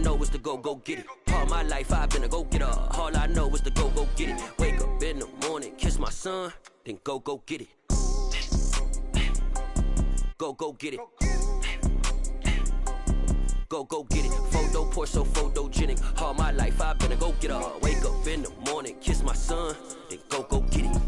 know is to go get it. All my life I've been a go-getter. All I know is to go get it. Wake up in the morning, kiss my son, then go get it. Go get it. Go get it. Photo poor, so photogenic. All my life I've been a go-getter. Wake up in the morning, kiss my son, then go get it.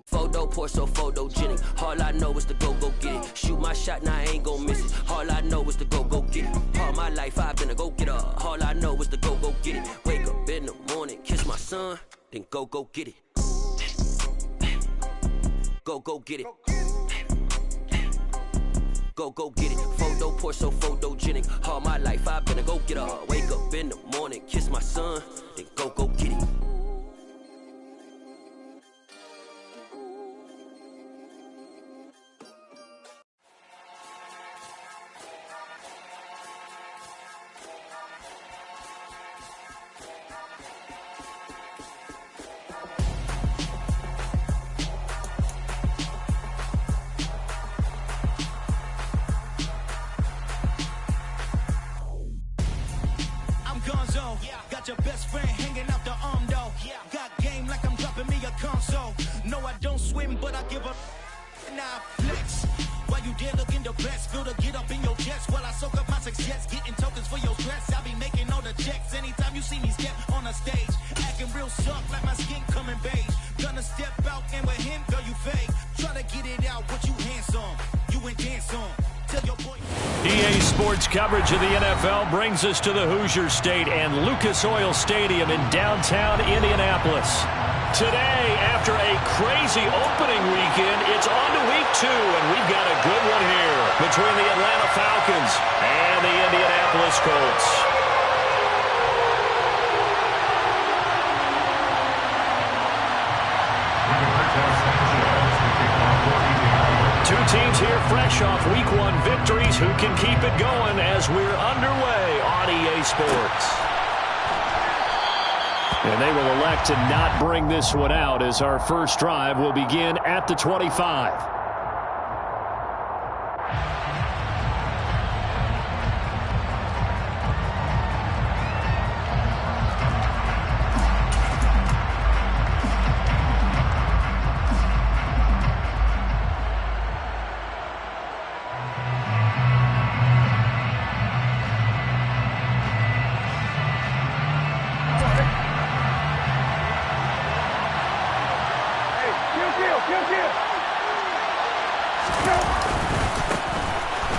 Photo poor, so photogenic. All I know is to go get it. Shoot my shot, now I ain't gon' miss it. All I know is to go get it. All my life I've been a go-getter. All I know is to go get it. Wake up in the morning, kiss my son, then go get it. Go get it. Go get it. Photo poor, so photogenic. All my life I've been a go-getter. Wake up in the morning, kiss my son, then go get it. Got your best friend hanging out the arm though. Got game like I'm dropping me a console. No, I don't swim, but I give a now flex. While you there looking the best, feel the get up in your chest while I soak up my success, getting tokens for your stress. I be making all the checks anytime you see me step on a stage, acting real soft like my skin coming beige. Gonna step out and with him, girl, you fake. Try to get it out, what you handsome, you ain't dance on. EA Sports coverage of the NFL brings us to the Hoosier State and Lucas Oil Stadium in downtown Indianapolis. Today, after a crazy opening weekend, it's on to week 2, and we've got a good one here between the Atlanta Falcons and the Indianapolis Colts. Two teams here fresh off Week 1 victories. Who can keep it going as we're underway on EA Sports? And they will elect to not bring this one out as our first drive will begin at the 25.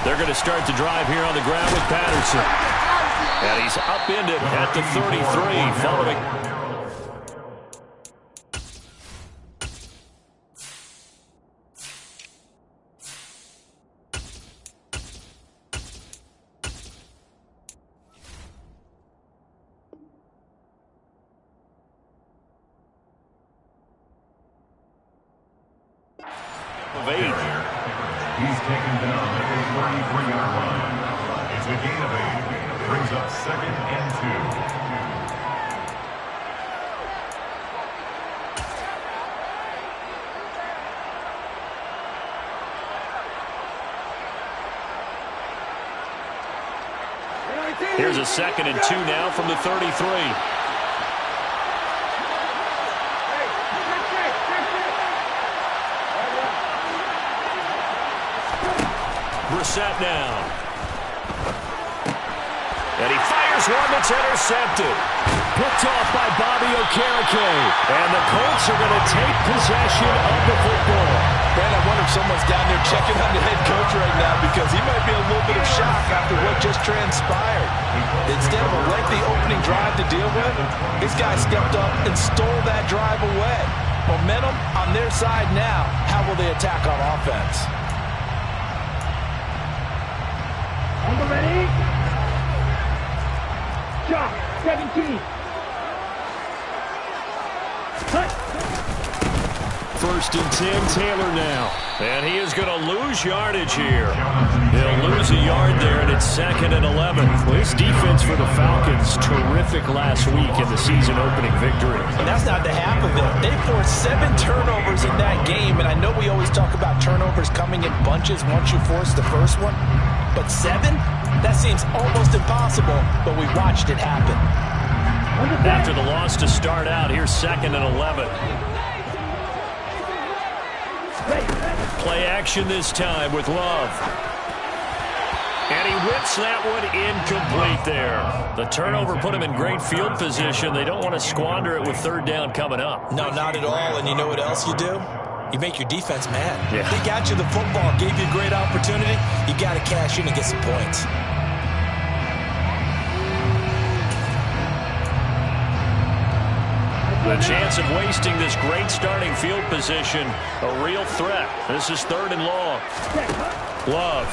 They're going to start the drive here on the ground with Patterson. And he's upended at the 33 following. Of 8. He's taken down at the 33-yard line. It's a gain of 8. Brings up 2nd and 2. Here's a 2nd and 2 now from the 33. Brissett now. And he fires one that's intercepted. Picked off by Bobby Okereke. And the Colts are going to take possession of the football. Man, I wonder if someone's down there checking on the head coach right now because he might be a little bit of shock after what just transpired. Instead of a lengthy opening drive to deal with, this guy stepped up and stole that drive away. Momentum on their side now. How will they attack on offense? Ready? Shot, 17. First and 10, Taylor now. And he is going to lose yardage here. He'll lose a yard there, and it's 2nd and 11. Well, this defense for the Falcons, terrific last week in the season opening victory. And that's not the half of it. They forced 7 turnovers in that game, and I know we always talk about turnovers coming in bunches once you force the first one, but 7? That seems almost impossible, but we watched it happen. After the loss to start out, here's 2nd and 11. Play action this time with Love. And he whips that one incomplete there. The turnover put him in great field position. They don't want to squander it with 3rd down coming up. No, not at all. And you know what else you do? You make your defense mad. Yeah. They got you the football, gave you a great opportunity. You got to cash in and get some points. The chance of wasting this great starting field position, a real threat. This is 3rd and long. Love.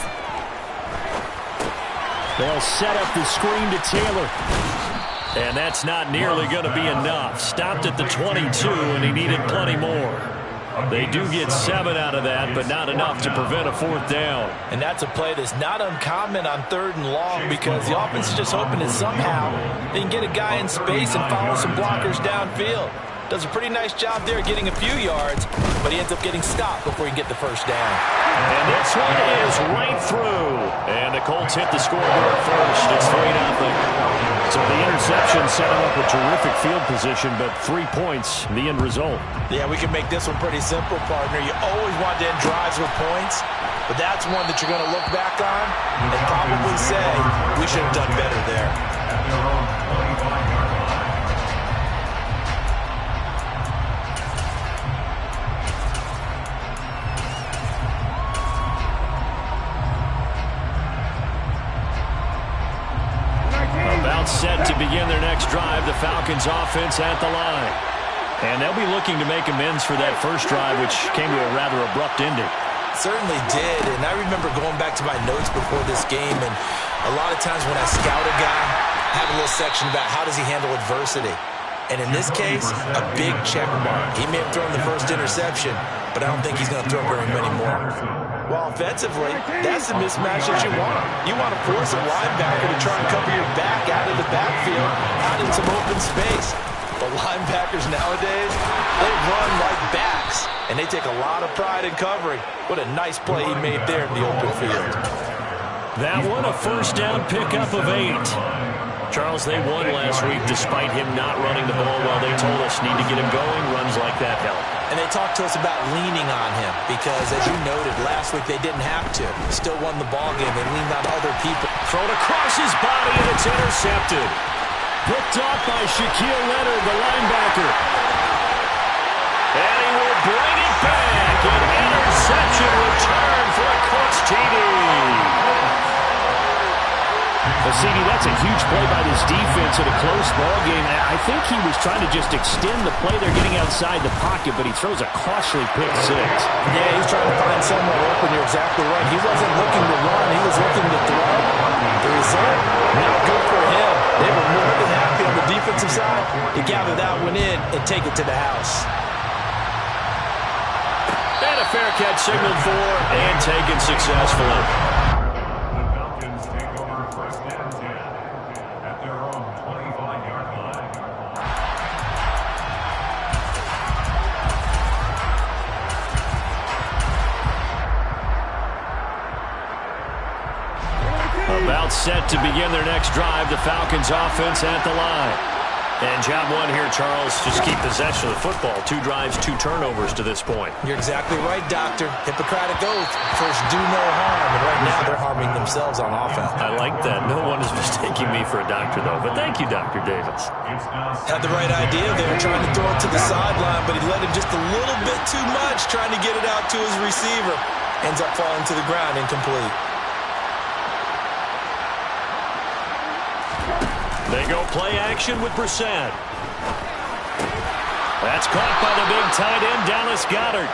They'll set up the screen to Taylor. And that's not nearly going to be enough. Stopped at the 22, and he needed plenty more. They do get 7 out of that, but not enough to prevent a 4th down. And that's a play that's not uncommon on 3rd and long because the offense is just hoping that somehow they can get a guy in space and follow some blockers downfield. Does a pretty nice job there getting a few yards, but he ends up getting stopped before he can get the 1st down. And this one is right through. And the Colts hit the scoreboard first. It's 3-0. So the interception set up a terrific field position, but 3 points, the end result. Yeah, we can make this one pretty simple, partner. You always want to end drives with points, but that's one that you're going to look back on and probably say, we should have done better there. Set to begin their next drive, the Falcons offense at the line. And they'll be looking to make amends for that first drive, which came to a rather abrupt ending. Certainly did, and I remember going back to my notes before this game, and a lot of times when I scout a guy, I have a little section about how does he handle adversity. And in this case, a big check mark. He may have thrown the first interception, but I don't think he's going to throw very many more. Well, offensively, that's the mismatch that you want. You want to force a linebacker to try and cover your back out of the backfield, out in some open space. But linebackers nowadays, they run like backs, and they take a lot of pride in covering. What a nice play he made there in the open field. That one a 1st down pickup of 8. Charles, they won last week despite him not running the ball well. They told us need to get him going. Runs like that help. And they talked to us about leaning on him because, as you noted, last week they didn't have to. Still won the ball game. They leaned on other people. Thrown across his body, and it's intercepted. Picked off by Shaquille Leonard, the linebacker. And he will bring it back. An interception return for a Colts TD. CD, that's a huge play by this defense in a close ball game. I think he was trying to just extend the play. They're getting outside the pocket, but he throws a costly pick 6. Yeah, he's trying to find someone open. You're exactly right. He wasn't looking to run. He was looking to throw. The result, not good for him. They were more than happy on the defensive side to gather that one in and take it to the house. And a fair catch signaled for and taken successfully. About set to begin their next drive, the Falcons offense at the line. And job one here, Charles, just keep possession of the football. 2 drives, 2 turnovers to this point. You're exactly right, Doctor. Hippocratic oath. First, do no harm. And right now, they're harming themselves on offense. I like that. No one is mistaking me for a doctor, though. But thank you, Dr. Davis. Had the right idea there, trying to throw it to the sideline, but he let him just a little bit too much, trying to get it out to his receiver. Ends up falling to the ground, incomplete. They go play action with Brissett. That's caught by the big tight end, Dallas Goedert.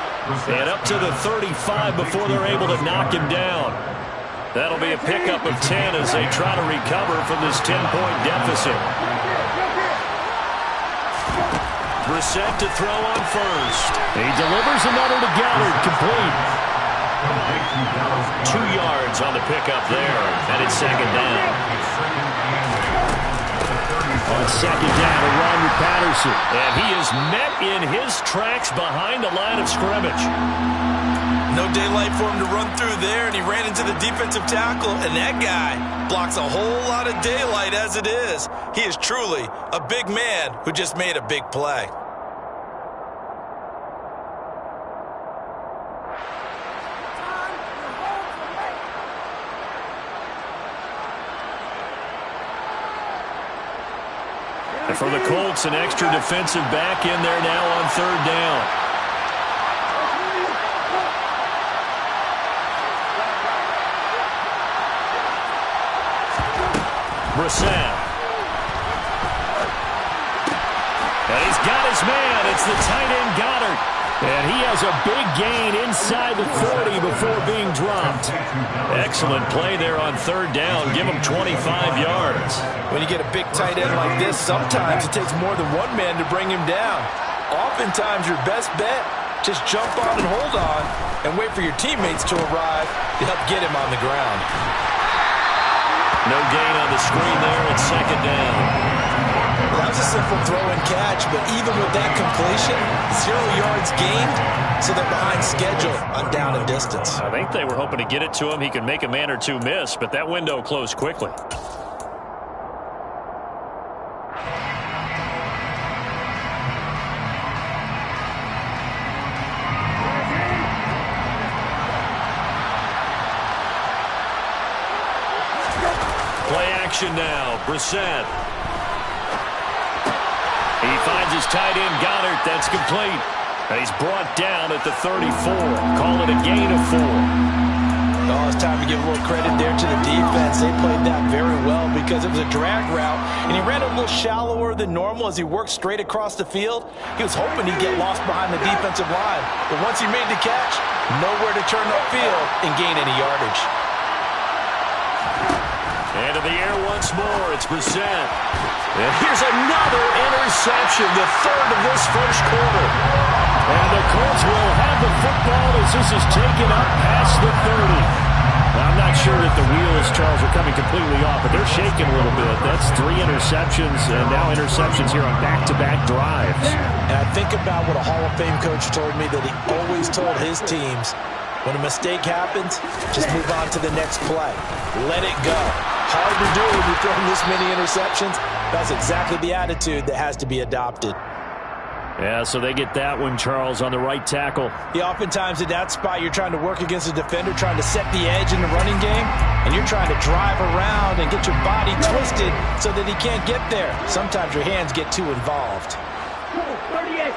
And up to the 35 before they're able to knock him down. That'll be a pickup of 10 as they try to recover from this 10-point deficit. Brissett to throw on first. He delivers another to Goddard, complete. 2 yards on the pickup there, and it's second down. On second down, a run with Patterson. And he is met in his tracks behind the line of scrimmage. No daylight for him to run through there, and he ran into the defensive tackle, and that guy blocks a whole lot of daylight as it is. He is truly a big man who just made a big play. And for the Colts, an extra defensive back in there now on third down. Brissett. And he's got his man. It's the tight end Goddard. And he has a big gain inside the 40 before being dropped. Excellent play there on third down. Give him 25 yards. When you get a big tight end like this, sometimes it takes more than one man to bring him down. Oftentimes, your best bet, just jump on and hold on and wait for your teammates to arrive to help get him on the ground. No gain on the screen there at second down. Well, that was a simple throw and catch, but even with that completion, 0 yards gained, so they're behind schedule on down and distance. I think they were hoping to get it to him. He can make a man or two miss, but that window closed quickly. Play action now. Brissett. He finds his tight end, Goddard. That's complete. And he's brought down at the 34. Call it a gain of 4. Oh, it's time to give a little credit there to the defense. They played that very well because it was a drag route, and he ran a little shallower than normal as he worked straight across the field. He was hoping he'd get lost behind the defensive line, but once he made the catch, nowhere to turn upfield and gain any yardage. And in the air once more, it's Brissett. And here's another interception, the third of this first quarter. And the Colts will have the football as this is taken up past the 30. Now, I'm not sure that the wheels, Charles, are coming completely off, but they're shaking a little bit. That's 3 interceptions, and now interceptions here on back-to-back drives. And I think about what a Hall of Fame coach told me that he always told his teams, when a mistake happens, just move on to the next play. Let it go. Hard to do when you're throwing this many interceptions. That's exactly the attitude that has to be adopted. Yeah, so they get that one, Charles, on the right tackle. Yeah, oftentimes in that spot, you're trying to work against a defender, trying to set the edge in the running game, and you're trying to drive around and get your body twisted so that he can't get there. Sometimes your hands get too involved. 38.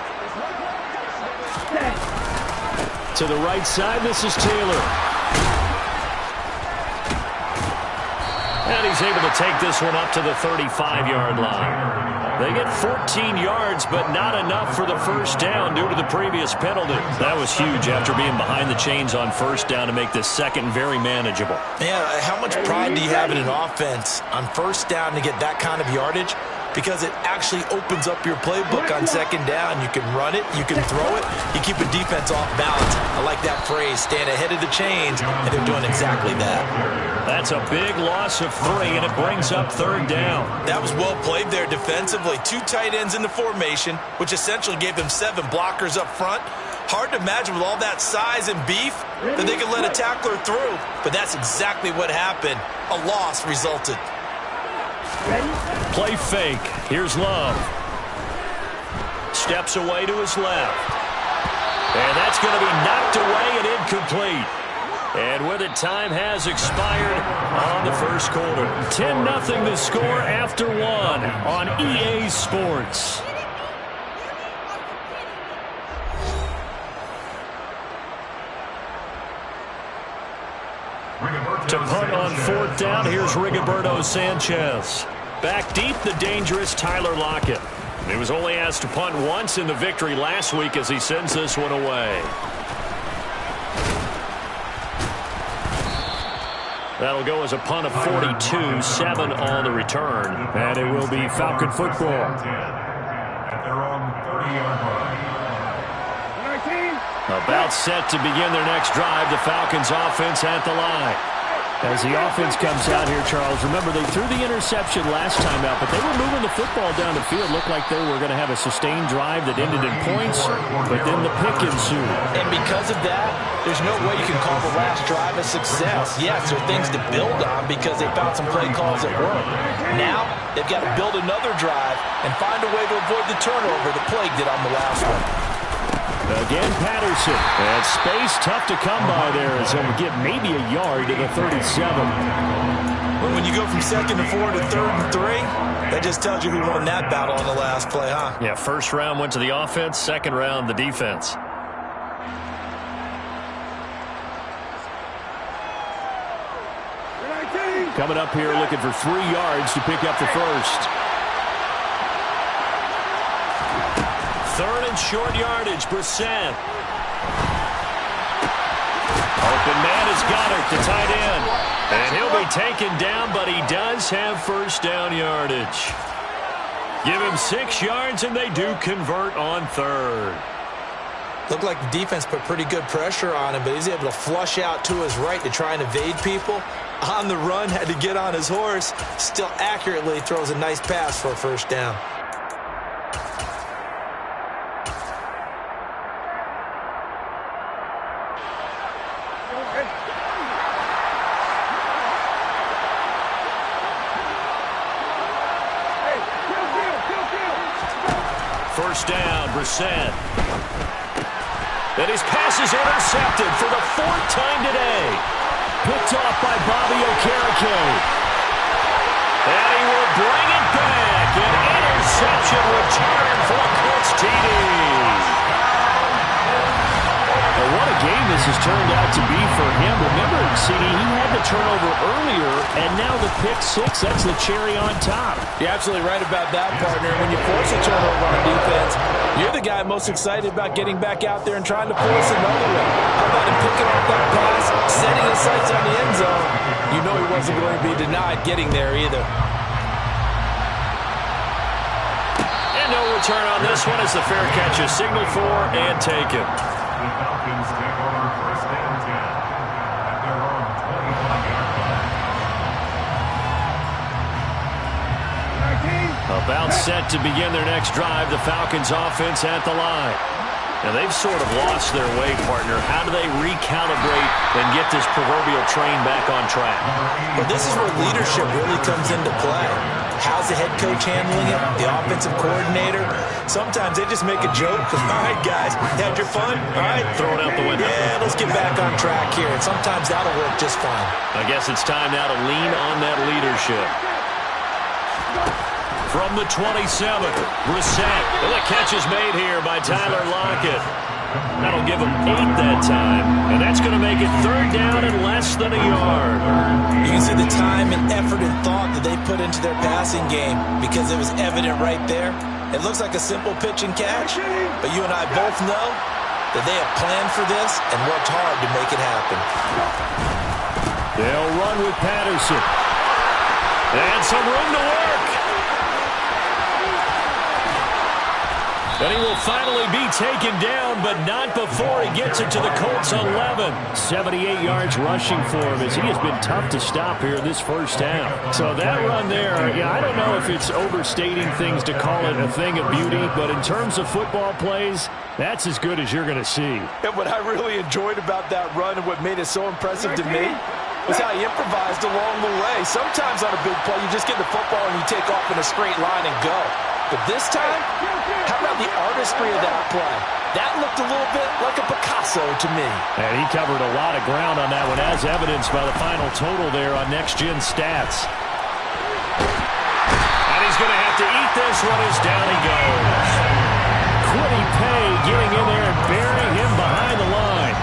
To the right side, this is Taylor. And he's able to take this one up to the 35-yard line. They get 14 yards, but not enough for the first down due to the previous penalty. That was huge after being behind the chains on first down to make this second very manageable. Yeah, how much pride do you have in an offense on first down to get that kind of yardage? Because it actually opens up your playbook on second down. You can run it, you can throw it, you keep a defense off balance. I like that phrase, stand ahead of the chains, and they're doing exactly that. That's a big loss of 3, and it brings up third down. That was well played there defensively. 2 tight ends in the formation, which essentially gave them 7 blockers up front. Hard to imagine with all that size and beef that they could let a tackler through, but that's exactly what happened. A loss resulted. Play fake. Here's Love. Steps away to his left. And that's going to be knocked away and incomplete. And with it, time has expired on the first quarter. 10-0 the score after 1 on EA Sports. To punt on fourth down, here's Rigoberto Sanchez. Back deep, the dangerous Tyler Lockett. He was only asked to punt once in the victory last week as he sends this one away. That'll go as a punt of 42, 7 on the return. And it will be Falcon football. At their own 30-yard About set to begin their next drive. The Falcons offense at the line. As the offense comes out here, Charles, remember they threw the interception last time out, but they were moving the football down the field. Looked like they were going to have a sustained drive that ended in points, but then the pick ensued. And because of that, there's no way you can call the last drive a success. Yes, there are things to build on because they found some play calls that work. Now, they've got to build another drive and find a way to avoid the turnover the plague did on the last one. Again, Patterson. And space tough to come by there as he'll get maybe a yard to the 37. But when you go from 2nd to 4 to 3rd and 3, that just tells you who won that battle on the last play, huh? Yeah, first round went to the offense, second round the defense. Coming up here looking for 3 yards to pick up the first. 3rd and short yardage, Brissett. Open man is Goddard, the tight end. And he'll be taken down, but he does have first down yardage. Give him 6 yards, and they do convert on 3rd. Looked like the defense put pretty good pressure on him, but he's able to flush out to his right to try and evade people. On the run, had to get on his horse. Still accurately throws a nice pass for a first down. First down, Brissett. And his pass is intercepted for the 4th time today. Picked off by Bobby Okereke. And he will bring it back. An interception return for a Colts TD. And what a game this has turned out to be for him. Remember, CD, he had the turnover earlier, and now the pick 6, that's the cherry on top. You're absolutely right about that, partner. When you force a turnover on defense, you're the guy most excited about getting back out there and trying to force another one. How about him picking up that pass, setting his sights on the end zone? You know he wasn't going to be denied getting there either. And no return on this one as the fair catch is signaled for and taken. The Falcons take over 1st and 10 at their own 25-yard line. About set to begin their next drive, the Falcons offense at the line. And they've sort of lost their way, partner. How do they recalibrate and get this proverbial train back on track? Well, this is where leadership really comes into play. How's the head coach handling it? The offensive coordinator? Sometimes they just make a joke. All right, guys, had your fun? All right. Throw it out the window. Yeah, let's get back on track here. And sometimes that'll work just fine. I guess it's time now to lean on that leadership. From the 27, Brissett. And the catch is made here by Tyler Lockett. That'll give him 8 that time. And that's going to make it 3rd down and less than a yard. You can see the time and effort and thought that they put into their passing game because it was evident right there. It looks like a simple pitch and catch, but you and I both know that they have planned for this and worked hard to make it happen. They'll run with Patterson. And some room to work. And he will finally be taken down, but not before he gets it to the Colts 11. 78 yards rushing for him as he has been tough to stop here this first half. So that run there, yeah, I don't know if it's overstating things to call it a thing of beauty, but in terms of football plays, that's as good as you're going to see. And what I really enjoyed about that run and what made it so impressive to me was how he improvised along the way. Sometimes on a big play, you just get the football and you take off in a straight line and go. But this time, how about the artistry of that play? That looked a little bit like a Picasso to me. And he covered a lot of ground on that one, as evidenced by the final total there on Next Gen Stats. And he's going to have to eat this one as down he goes. Quiddy Pay getting in there and burying him behind the line.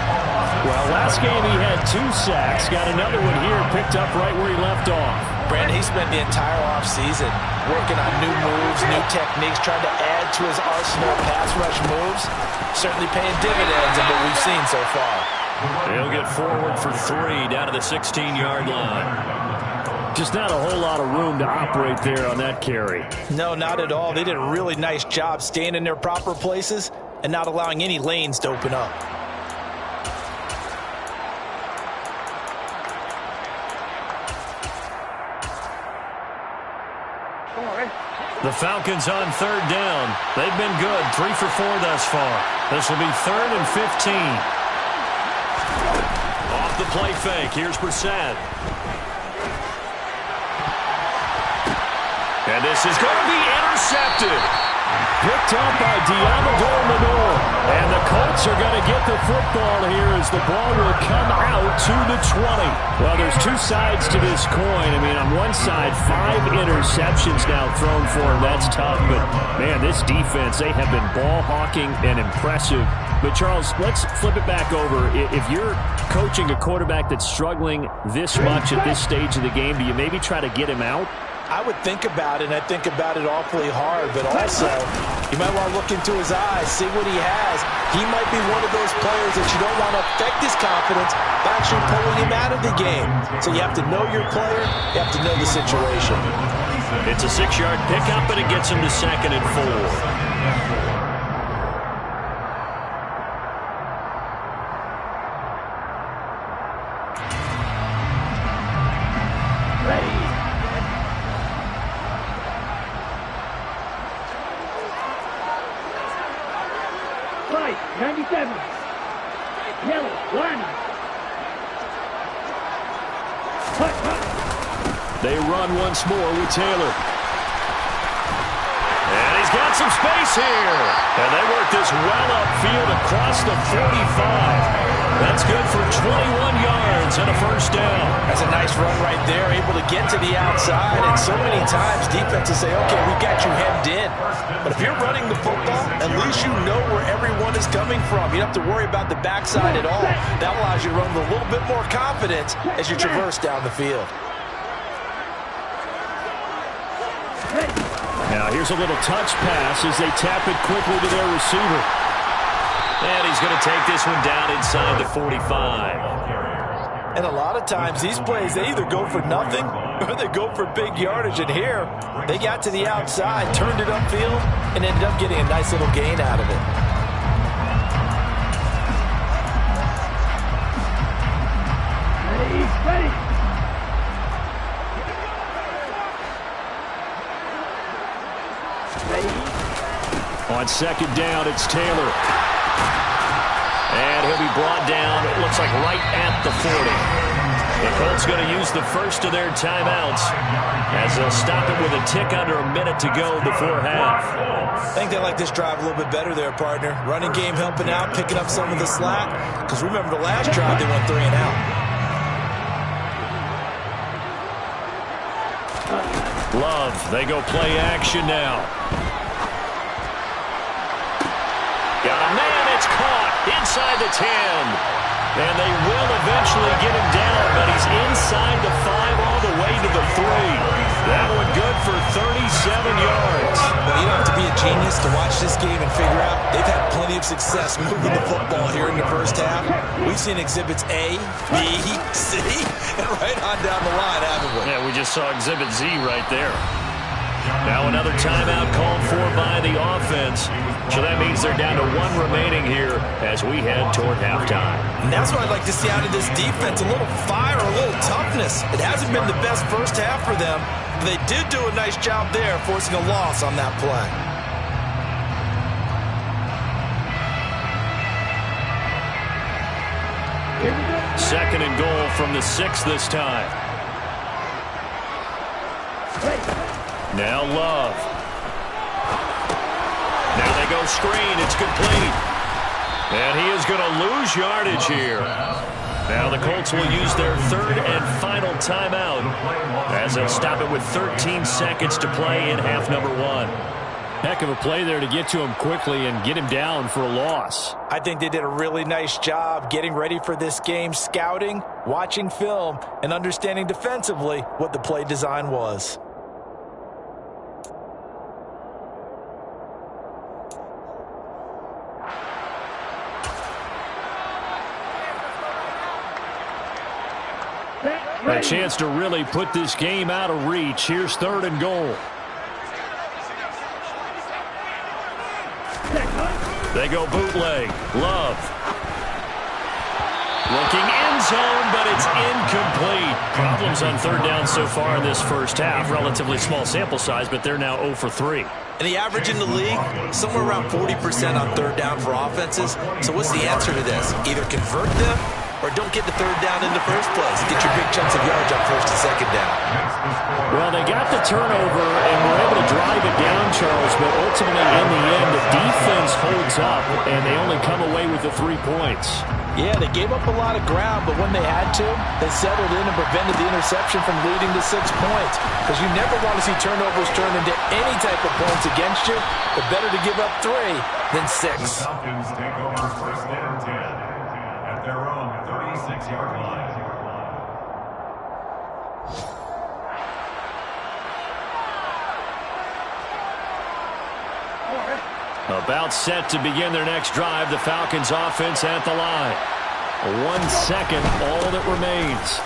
Well, last game he had 2 sacks. Got another one here picked up right where he left off. Brandon, he spent the entire offseason working on new moves, new techniques, trying to add to his arsenal of pass rush moves. Certainly paying dividends in what we've seen so far. They'll get forward for 3 down to the 16-yard line. Just not a whole lot of room to operate there on that carry. No, not at all. They did a really nice job staying in their proper places and not allowing any lanes to open up. The Falcons on third down. They've been good, 3 for 4 thus far. This will be 3rd and 15. Off the play fake, here's Brissett. And this is going to be intercepted. Picked up by Diamador Lenore. And the Colts are going to get the football here as the ball will come out to the 20. Well, there's two sides to this coin. I mean, on one side, 5 interceptions now thrown for him. That's tough. But, man, this defense, they have been ball hawking and impressive. But, Charles, let's flip it back over. If you're coaching a quarterback that's struggling this much at this stage of the game, do you maybe try to get him out? I would think about it, and I think about it awfully hard, but also you might want to look into his eyes, see what he has. He might be one of those players that you don't want to affect his confidence by actually pulling him out of the game. So you have to know your player, you have to know the situation. It's a 6-yard pickup, and it gets him to 2nd and 4. They run once more with Taylor. And he's got some space here. And they work this well upfield across the 45. That's good for 21 yards and a first down. That's a nice run right there, able to get to the outside. And so many times defenses say, okay, we got you hemmed in. But if you're running the football, at least you know where everyone is coming from. You don't have to worry about the backside at all. That allows you to run with a little bit more confidence as you traverse down the field. Now here's a little touch pass as they tap it quickly to their receiver. And he's going to take this one down inside the 45. And a lot of times these plays, they either go for nothing or they go for big yardage. And here, they got to the outside, turned it upfield, and ended up getting a nice little gain out of it. Ready. On second down, it's Taylor. And he'll be brought down, it looks like right at the 40. The Colts going to use the first of their timeouts as they'll stop it with a tick under a minute to go before half. I think they like this drive a little bit better there, partner. Running game helping out, picking up some of the slack. Because remember the last drive, they went 3 and out. Love, they go play action now. Got a man, it's caught inside the 10. And they will eventually get him down, but he's inside the 5 all the way to the 3. That one good for 37 yards. Well, you don't have to be a genius to watch this game and figure out they've had plenty of success moving the football here in the first half. We've seen exhibits A, B, C, and right on down the line, haven't we? Yeah, we just saw exhibit Z right there. Now another timeout called for by the offense. So that means they're down to 1 remaining here as we head toward halftime. And that's what I'd like to see out of this defense, a little fire, a little toughness. It hasn't been the best first half for them, but they did do a nice job there forcing a loss on that play. Second and goal from the 6 this time. Now Love. Now they go screen. It's complete. And he is going to lose yardage here. Now the Colts will use their 3rd and final timeout as they'll stop it with 13 seconds to play in half number 1. Heck of a play there to get to him quickly and get him down for a loss. I think they did a really nice job getting ready for this game, scouting, watching film, and understanding defensively what the play design was. A chance to really put this game out of reach. Here's 3rd and goal. They go bootleg. Love. Looking end zone, but it's incomplete. Problems on third down so far in this first half. Relatively small sample size, but they're now 0 for 3. And the average in the league, somewhere around 40% on third down for offenses. So what's the answer to this? Either convert them or don't get the third down in the first place. Get your big chunks of yards on first and second down. Well, they got the turnover and were able to drive it down, Charles, but ultimately in the end, the defense holds up, and they only come away with the 3 points. Yeah, they gave up a lot of ground, but when they had to, they settled in and prevented the interception from leading to 6 points. Because you never want to see turnovers turn into any type of points against you, but better to give up 3 than 6. The Falcons take over first and 10 at their own 36-yard line. About set to begin their next drive, the Falcons offense at the line. 1 second, all that remains.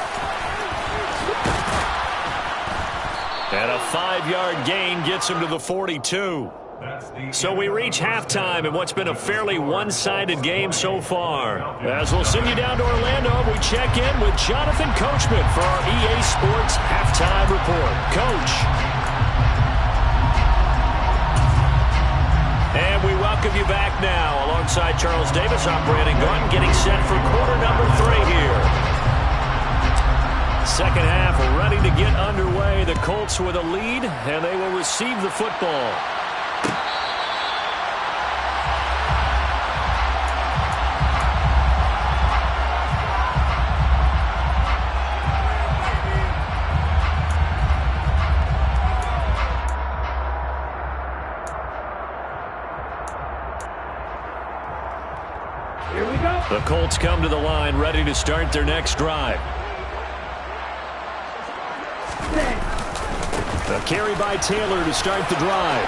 And a 5-yard gain gets him to the 42. So we reach halftime in what's been a fairly one-sided game so far. As we'll send you down to Orlando, we check in with Jonathan Coachman for our EA Sports Halftime Report. Coach. And we welcome you back now. Alongside Charles Davis, I'm Brandon Gunn, getting set for quarter number 3 here. Second half ready to get underway. The Colts with a lead, and they will receive the football. The Colts come to the line, ready to start their next drive. A carry by Taylor to start the drive.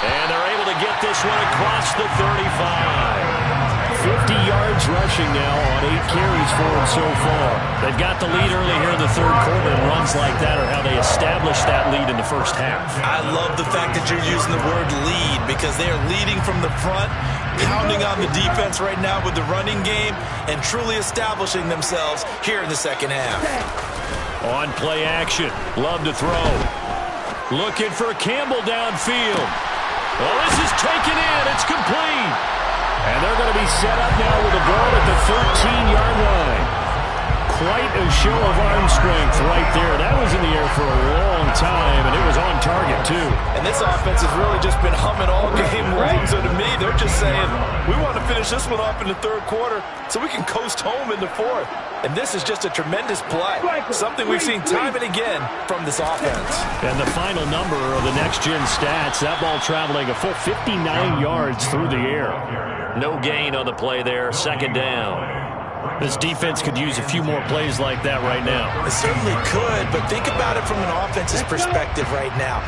And they're able to get this one across the 35. 50 yards rushing now on 8 carries for him so far. They've got the lead early here in the third quarter, and runs like that are how they established that lead in the first half. I love the fact that you're using the word lead because they are leading from the front, pounding on the defense right now with the running game, and truly establishing themselves here in the second half. On play action, love to throw. Looking for Campbell downfield. Well, this is taken in. It's complete. And they're going to be set up now with a ball at the 13-yard line. Quite a show of arm strength right there. That was in the air for a long time, and it was on target, too. And this offense has really just been humming all game long. So to me, they're just saying, we want to finish this one off in the third quarter so we can coast home in the fourth. And this is just a tremendous play. Something we've seen time and again from this offense. And the final number of the next-gen stats, that ball traveling a full 59 yards through the air. No gain on the play there, second down. This defense could use a few more plays like that right now. It certainly could, but think about it from an offense's perspective right now.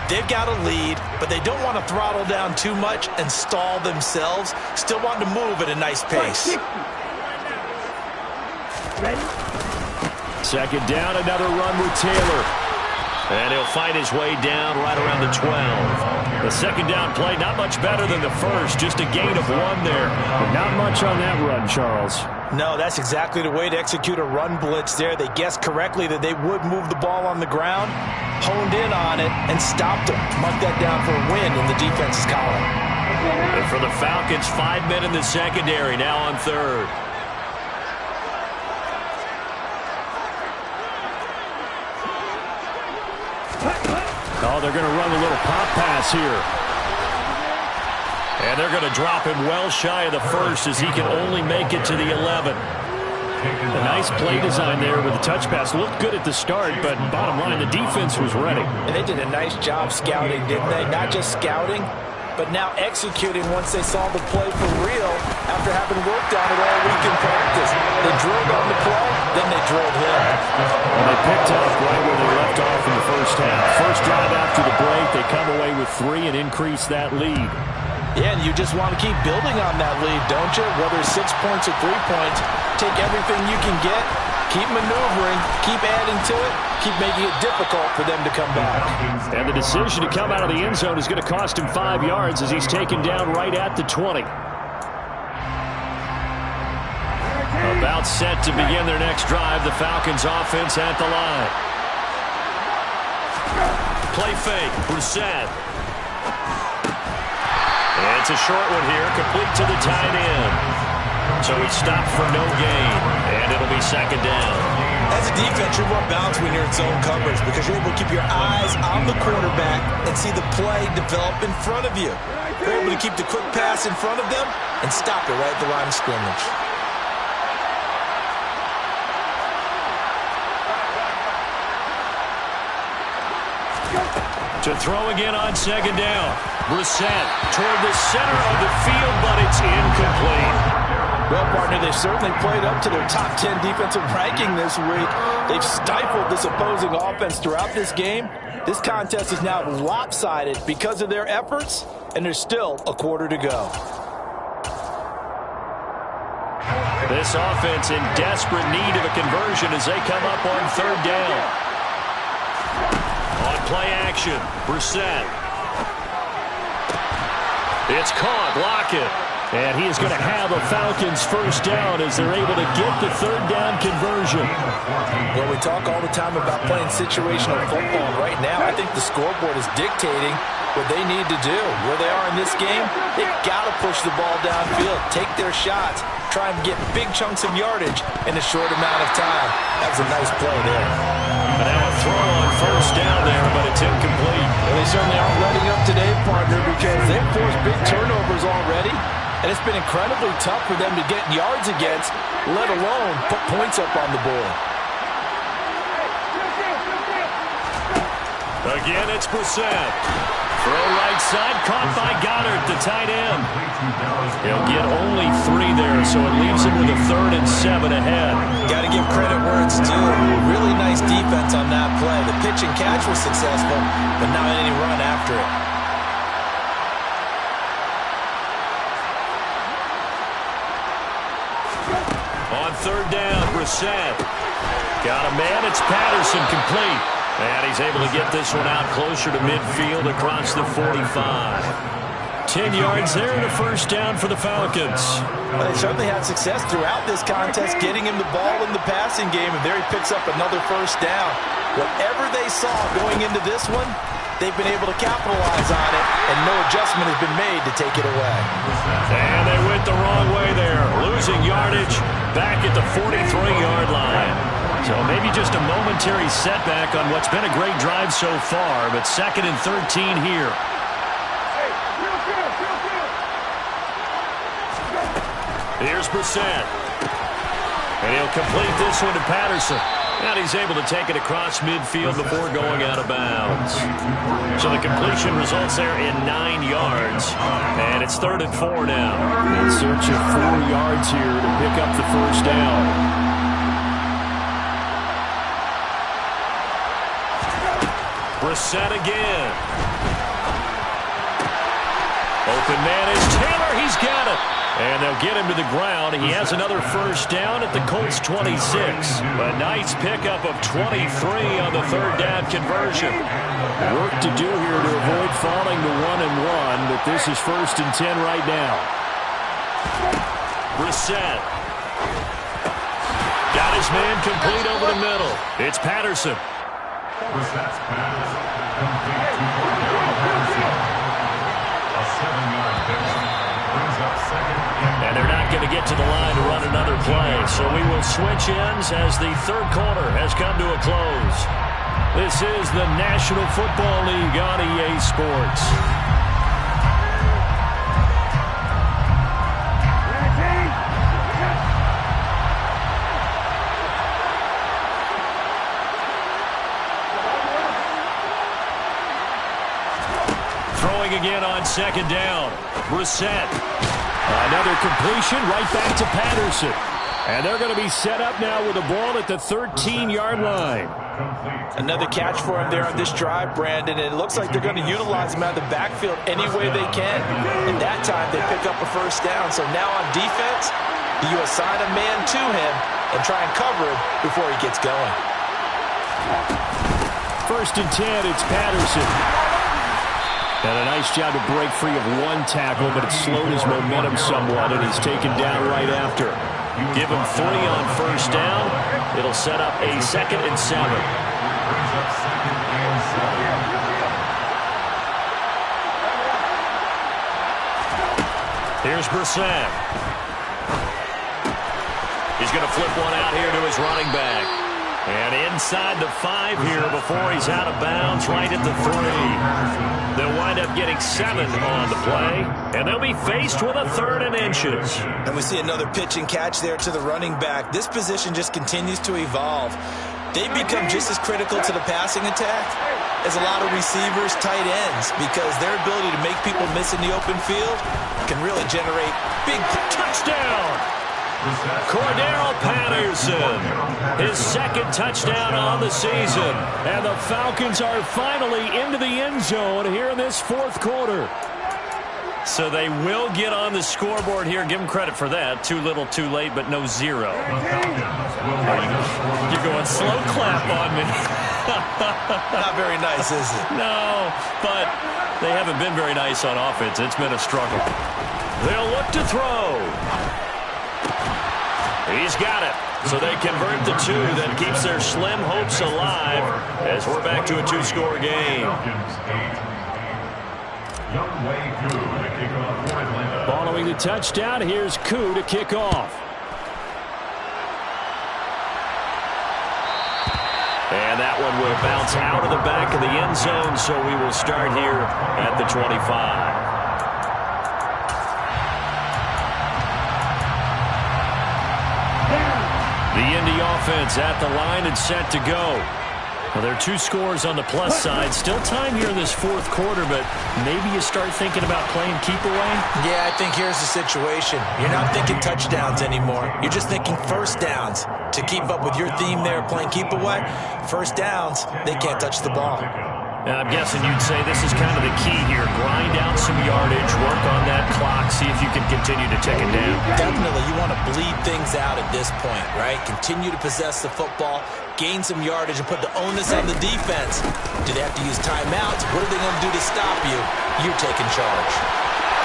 They've got a lead, but they don't want to throttle down too much and stall themselves. Still want to move at a nice pace. Second down, another run with Taylor. And he'll find his way down right around the 12. The second down play, not much better than the first. Just a gain of 1 there. But not much on that run, Charles. No, that's exactly the way to execute a run blitz there. They guessed correctly that they would move the ball on the ground, honed in on it, and stopped them. Mark that down for a win in the defense's column. And for the Falcons, 5 men in the secondary, now on third. Oh, they're going to run a little pop pass here. And they're going to drop him well shy of the first as he can only make it to the 11. A nice play design there with the touch pass. Looked good at the start, but bottom line, the defense was ready. And they did a nice job scouting, didn't they? Not just scouting, but now executing once they saw the play for real after having worked on it all week in practice. They drilled on the play, then they drilled him. And they picked up right where they left off in the first half. First drive after the break, they come away with 3 and increase that lead. Yeah, and you just want to keep building on that lead, don't you? Whether it's 6 points or 3 points, take everything you can get, keep maneuvering, keep adding to it, keep making it difficult for them to come back. And the decision to come out of the end zone is going to cost him 5 yards as he's taken down right at the 20. About set to begin their next drive. The Falcons offense at the line. Play fake. Brissett. It's a short one here. Complete to the tight end. So it's stopped for no gain. And it'll be second down. As a defense, you're more balanced when you're in zone coverage because you're able to keep your eyes on the quarterback and see the play develop in front of you. You're able to keep the quick pass in front of them and stop it right at the line of scrimmage. To throw again on second down. Brissett toward the center of the field, but it's incomplete. Well, partner, they've certainly played up to their top 10 defensive ranking this week. They've stifled this opposing offense throughout this game. This contest is now lopsided because of their efforts, and there's still a quarter to go. This offense in desperate need of a conversion as they come up on third down. On play action, Brissett. It's caught, Lockett. And he is going to have a Falcons first down as they're able to get the third down conversion. Well, we talk all the time about playing situational football. Right now, I think the scoreboard is dictating what they need to do. Where they are in this game, they've got to push the ball downfield, take their shots, try and get big chunks of yardage in a short amount of time. That was a nice play there. And now a throw on first down there, but it's incomplete. Well, they certainly aren't letting up today, partner, because they've forced big turnovers already. And it's been incredibly tough for them to get yards against, let alone put points up on the board. Again, it's Brissett. Throw right side, caught by Goddard, the tight end. He'll get only 3 there, so it leaves him with a 3rd and 7 ahead. Got to give credit where it's due. Really nice defense on that play. The pitch and catch was successful, but not any run after it. On third down, Brissett. Got a man, it's Patterson, complete. And he's able to get this one out closer to midfield across the 45. 10 yards there and a first down for the Falcons. Well, they certainly had success throughout this contest, getting him the ball in the passing game, and there he picks up another first down. Whatever they saw going into this one, they've been able to capitalize on it, and no adjustment has been made to take it away. And they went the wrong way there, losing yardage back at the 43-yard line. So maybe just a momentary setback on what's been a great drive so far, but 2nd and 13 here. Here's Brissett. And he'll complete this one to Patterson. And he's able to take it across midfield before going out of bounds. So the completion results there in 9 yards. And it's 3rd and 4 now. In search of 4 yards here to pick up the first down. Brissett again. Open man is Taylor. He's got it. And they'll get him to the ground. He has another first down at the Colts 26. A nice pickup of 23 on the third down conversion. Work to do here to avoid falling to 1-1, but this is 1st and 10 right now. Brissett. Got his man complete over the middle. It's Patterson. Brissett's pass complete to a 7-yard pickup brings up 2nd. And they're not going to get to the line to run another play. So we will switch ends as the 3rd quarter has come to a close. This is the National Football League on EA Sports. Throwing again on 2nd down. Brissett. Another completion right back to Patterson. And they're going to be set up now with the ball at the 13-yard line. Another catch for him there on this drive, Brandon. And it looks like they're going to utilize him out of the backfield any way they can. And that time they pick up a first down. So now on defense, you assign a man to him and try and cover him before he gets going. 1st and 10, it's Patterson. And a nice job to break free of 1 tackle, but it slowed his momentum somewhat, and he's taken down right after. Give him 3 on first down. It'll set up a 2nd and 7. Brings up 2nd and 7. Here's Brissett. He's going to flip one out here to his running back. And inside the 5 here before he's out of bounds, right at the 3. They'll wind up getting 7 on the play, and they'll be faced with a 3rd and inches. And we see another pitch and catch there to the running back. This position just continues to evolve. They become just as critical to the passing attack as a lot of receivers, tight ends, because their ability to make people miss in the open field can really generate big touchdown. Cordero Patterson, his 2nd touchdown on the season. And the Falcons are finally into the end zone here in this 4th quarter. So they will get on the scoreboard here. Give them credit for that. Too little, too late, but no 0. You're going slow clap on me. Not very nice, is it? No, but they haven't been very nice on offense. It's been a struggle. They'll look to throw. He's got it. So they convert the 2. That keeps their slim hopes alive as we're back to a 2-score game. Following the touchdown, here's Koo to kick off. And that one will bounce out of the back of the end zone, so we will start here at the 25. The Indy offense at the line and set to go. Well, there are 2 scores on the plus side. Still time here in this 4th quarter, but maybe you start thinking about playing keep away? Yeah, I think here's the situation. You're not thinking touchdowns anymore. You're just thinking first downs. To keep up with your theme there, playing keep away, first downs, they can't touch the ball. I'm guessing you'd say this is kind of the key here. Grind out some yardage, work on that clock, see if you can continue to take it down. Definitely. You want to bleed things out at this point, right? Continue to possess the football, gain some yardage, and put the onus on the defense. Do they have to use timeouts? What are they going to do to stop you? You're taking charge.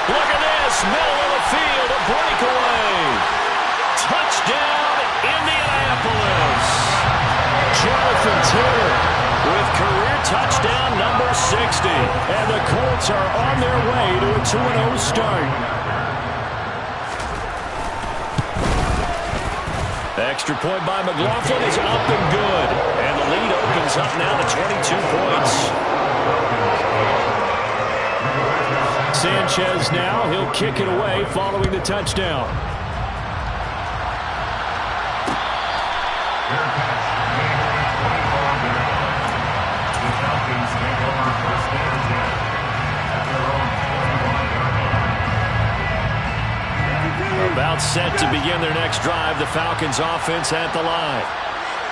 Look at this. Middle of the field, a breakaway. Touchdown, Indianapolis. Jonathan Taylor with career touchdown number 60. And the Colts are on their way to a 2-0 start. Extra point by McLaughlin is up and good. And the lead opens up now to 22 points. Sanchez now, he'll kick it away following the touchdown. About set to begin their next drive, the Falcons offense at the line.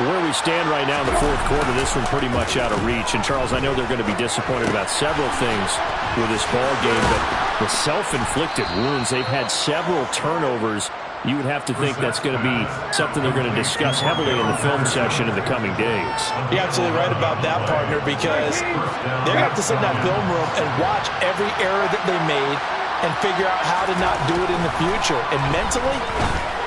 Where we stand right now in the 4th quarter, this one pretty much out of reach. And, Charles, I know they're going to be disappointed about several things with this ball game, but the self-inflicted wounds, they've had several turnovers. You would have to think that's going to be something they're going to discuss heavily in the film session in the coming days. You're absolutely right about that, partner, because they're going to have to sit in that film room and watch every error that they made and figure out how to not do it in the future. And mentally,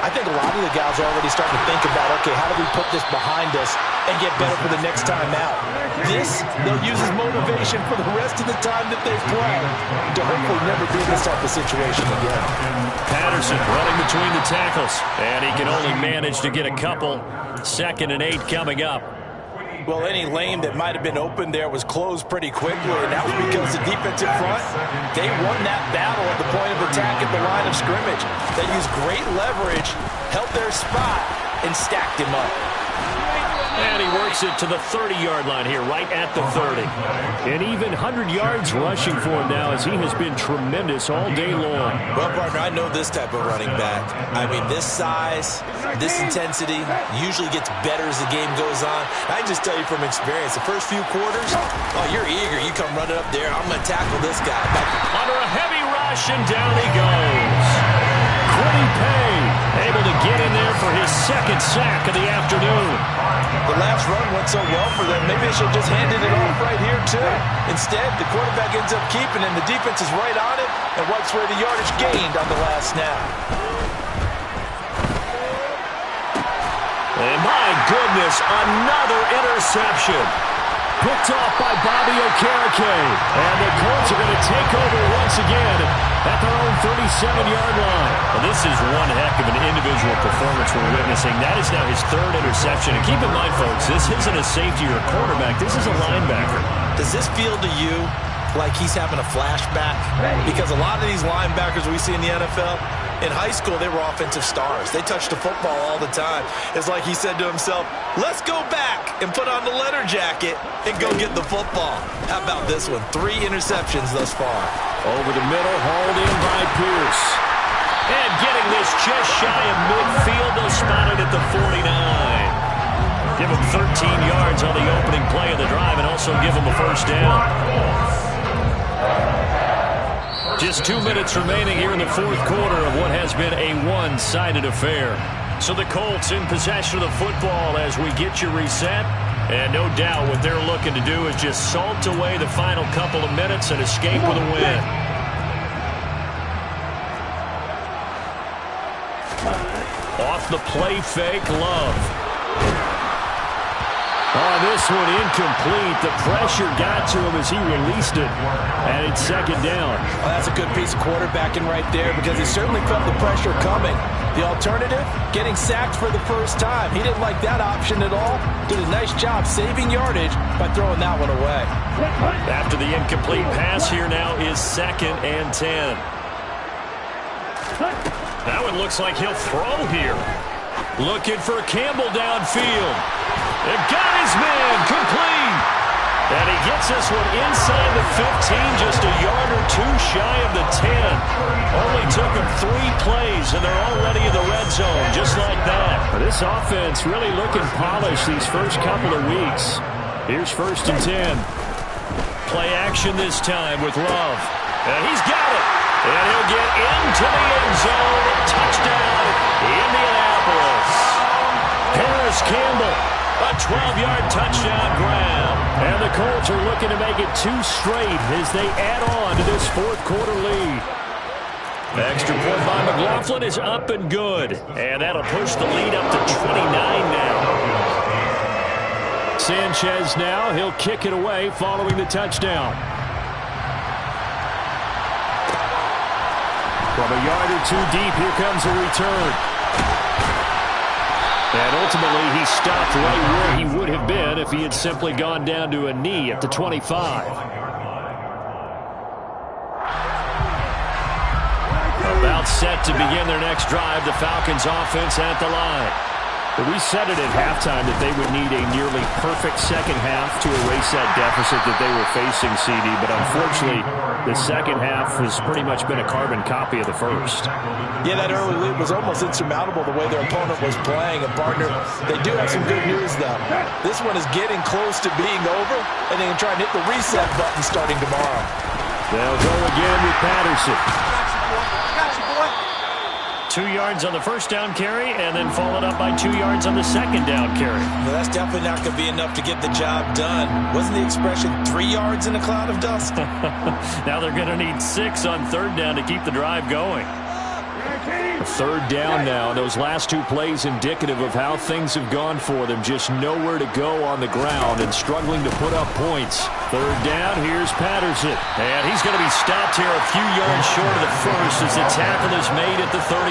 I think a lot of the guys are already starting to think about, okay, how do we put this behind us and get better for the next time out? This, they'll use as motivation for the rest of the time that they play to hopefully never be in this type of situation again. Patterson running between the tackles, and he can only manage to get a couple. 2nd and 8 coming up. Well, any lane that might have been open there was closed pretty quickly, and that was because the defensive front, they won that battle at the point of attack at the line of scrimmage. They used great leverage, held their spot, and stacked him up. And he works it to the 30-yard line here, right at the 30. And even 100 yards rushing for him now, as he has been tremendous all day long. Well, partner, I know this type of running back. I mean, this size, this intensity usually gets better as the game goes on. I can just tell you from experience, the first few quarters, oh, you're eager. You come running up there, I'm going to tackle this guy. Under a heavy rush, and down he goes. Quiddy Pay able to get in there for his 2nd sack of the afternoon. The last run went so well for them, maybe they should have just handed it off right here, too. Instead, the quarterback ends up keeping it, and the defense is right on it and wipes away the yardage gained on the last snap. And my goodness, another interception. Picked off by Bobby Okereke. And the Colts are going to take over once again at their own 37-yard line. Well, this is one heck of an individual performance we're witnessing. That is now his third interception. And keep in mind, folks, this isn't a safety or a quarterback. This is a linebacker. Does this feel to you like he's having a flashback? Because a lot of these linebackers we see in the NFL, in high school, they were offensive stars. They touched the football all the time. It's like he said to himself, let's go back and put on the leather jacket and go get the football. How about this one? 3 interceptions thus far. Over the middle, hauled in by Pierce. And getting this just shy of midfield, they'll spot it at the 49. Give him 13 yards on the opening play of the drive and also give him a first down. Just 2 minutes remaining here in the fourth quarter of what has been a one-sided affair. So the Colts in possession of the football as we get you reset. And no doubt what they're looking to do is just salt away the final couple of minutes and escape with a win. Off the play fake, Love. Oh, this one incomplete. The pressure got to him as he released it. And it's second down. Well, that's a good piece of quarterbacking right there because he certainly felt the pressure coming. The alternative, getting sacked for the first time. He didn't like that option at all. Did a nice job saving yardage by throwing that one away. After the incomplete pass, here now is 2nd and 10. That one looks like he'll throw here. Looking for Campbell downfield. They've got his man complete. And he gets this one inside the 15, just a yard or 2 shy of the 10. Only took him 3 plays, and they're already in the red zone, just like that. This offense really looking polished these first couple of weeks. Here's 1st and 10. Play action this time with Love. And he's got it. And he'll get into the end zone. Touchdown, Indianapolis. Paris Campbell, a 12-yard touchdown grab. And the Colts are looking to make it 2 straight as they add on to this fourth quarter lead. The extra point by McLaughlin is up and good. And that'll push the lead up to 29 now. Sanchez now, he'll kick it away following the touchdown. From a yard or 2 deep, here comes a return. And ultimately, he stopped right where he would have been if he had simply gone down to a knee at the 25. About set to begin their next drive, the Falcons offense at the line. But we said it at halftime that they would need a nearly perfect second half to erase that deficit that they were facing, CD. But unfortunately, the second half has pretty much been a carbon copy of the first. Yeah, that early lead was almost insurmountable the way their opponent was playing. And, partner, they do have some good news, though. This one is getting close to being over, and they can try and hit the reset button starting tomorrow. They'll go again with Patterson. 2 yards on the first down carry, and then followed up by 2 yards on the second down carry. Well, that's definitely not going to be enough to get the job done. Wasn't the expression 3 yards in a cloud of dust? Now they're going to need 6 on 3rd down to keep the drive going. 3rd down now, and those last 2 plays indicative of how things have gone for them. Just nowhere to go on the ground and struggling to put up points. 3rd down, here's Patterson. And he's going to be stopped here a few yards short of the first as the tackle is made at the 33.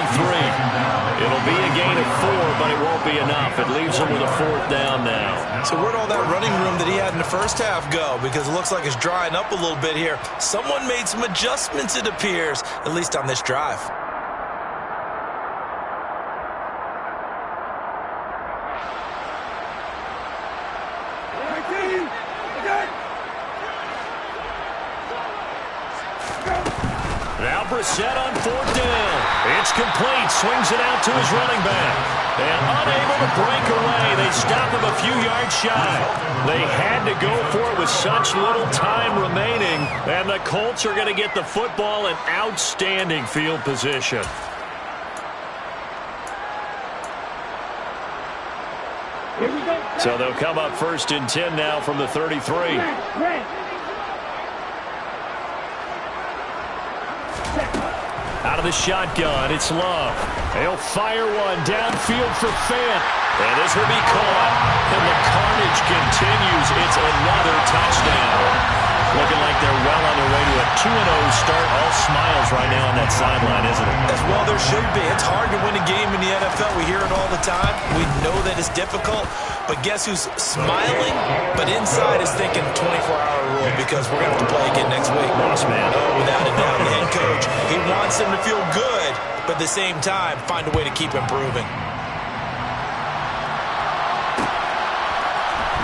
It'll be a gain of 4, but it won't be enough. It leaves him with a 4th down now. So where'd all that running room that he had in the first half go? Because it looks like it's drying up a little bit here. Someone made some adjustments, it appears, at least on this drive. Now Brissett on 4th down. It's complete. Swings it out to his running back. And unable to break away. They stop him a few yards shy. They had to go for it with such little time remaining. And the Colts are going to get the football in outstanding field position. So they'll come up 1st and 10 now from the 33. Out of the shotgun, it's Love. He'll fire one downfield for Fant. And this will be caught, and the carnage continues. It's another touchdown. Looking like they're well on their way to a 2-0 start. All smiles right now on that sideline, isn't it? As well there should be. It's hard to win a game in the NFL. We hear it all the time. We know that it's difficult. But guess who's smiling? But inside is thinking 24-hour rule because we're going to have to play again next week. Boss man. Oh, without a doubt. The head coach, he wants them to feel good, but at the same time, find a way to keep improving.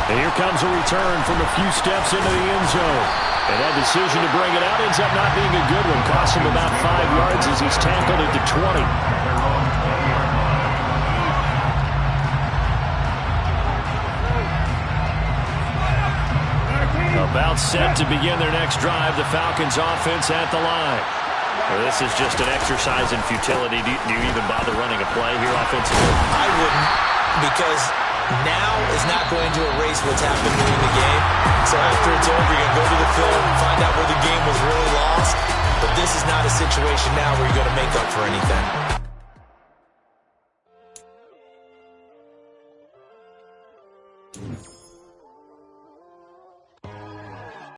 And here comes a return from a few steps into the end zone. And that decision to bring it out ends up not being a good one. Costs him about 5 yards as he's tackled at the 20. About set to begin their next drive. The Falcons offense at the line. Well, this is just an exercise in futility. Do you even bother running a play here offensively? I wouldn't, because now is not going to erase what's happened during the game. So after it's over, you're going to go to the film, find out where the game was really lost. But this is not a situation now where you're going to make up for anything.